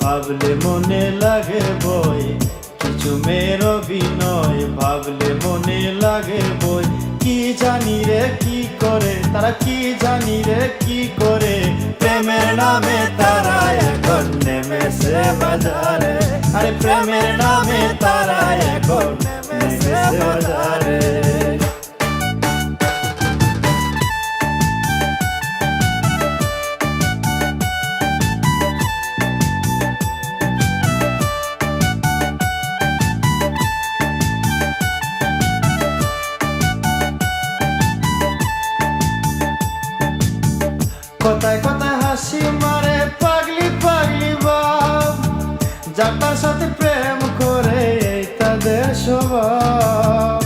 ভাবলে মনে লাগে বই কিছু মেয়ের অভিনয়, ভাবলে মনে লাগে বই কি জানি রে কি করে তারা, কি জানি রে কি করে প্রেমের নামে তারা এখন নেমেছে বাজারে। আরে প্রেমের নামে তারা এখন নেমেছে বাজারে। কথায় কথায় হাসি মারে পাগলি পাগলি বাপ, যার সাথে প্রেম করে এই তাদের স্বভাব।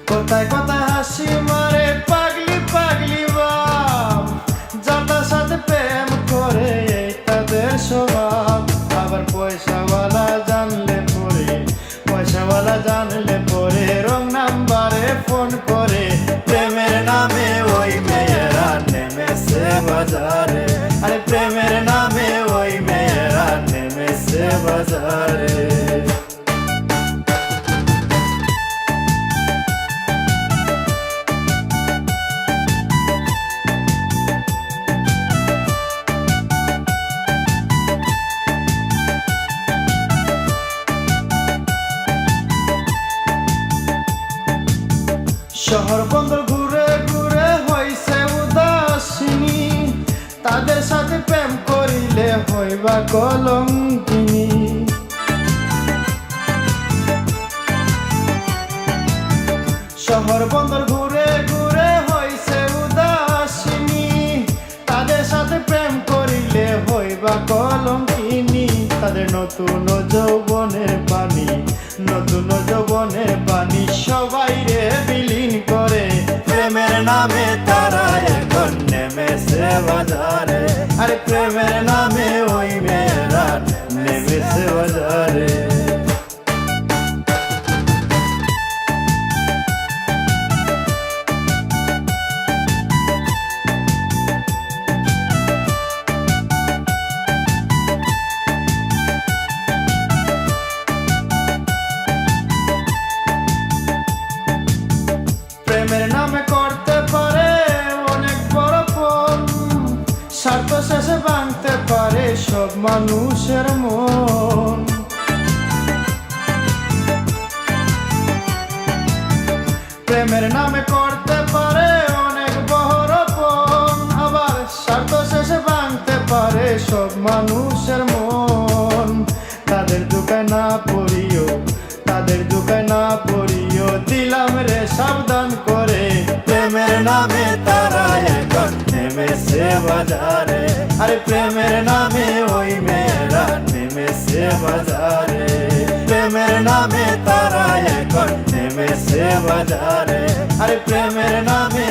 কথায় কথায় হাসি মারে পাগলি পাগলি বাপ, যার সাথে প্রেম করে এই তাদের স্বভাব। আবার পয়সাওয়ালা জানলে পরে, পয়সাওয়ালা জানলে পরে রং নাম্বারে ফোন করে প্রেমের নামে ওই মেয়েরা নেমেছে বাজারে। আরে প্রেমের নামে ওই মেয়েরা নেমেছে বাজারে। শহর বন্দর ঘুরে ঘুরে হইছে উদাসিনী, তাদের সাথে প্রেম করিলে হইবা কলঙ্কিনী। শহর বন্দর ঘুরে ঘুরে হইছে উদাসিনী, তাদের সাথে প্রেম করিলে হইবা কলঙ্কিনী। তাদের নতুন যৌবনের পানি, নতুন যৌবনের পানি সবাই রে বিলীন করে প্রেমের নামে তারা এখন নেমেছে বাজারে। আরে প্রেমের নামে ওই মেয়েরা নেমেছে বাজারে। প্রেমের নামে করতে পারে অনেক বড় পণ, স্বার্থ শেষে ভাঙতে পারে সব মানুষের মন। প্রেমের নামে করতে পারে অনেক বড় পণ, আবার স্বার্থ শেষে ভাঙতে পারে সব মানুষের মন। তাদের দুঃখে না পড়িও, তাদের দুঃখে না পড়িও দিলাম রে সাবধান করে প্রেমের নামে তারা এখন নেমেছে বাজারে। আরে প্রেমের নামে ওই মেয়েরা নেমেছে বাজারে। প্রেমের নামে তারা এখন নেমেছে বাজারে। আরে প্রেমের নামে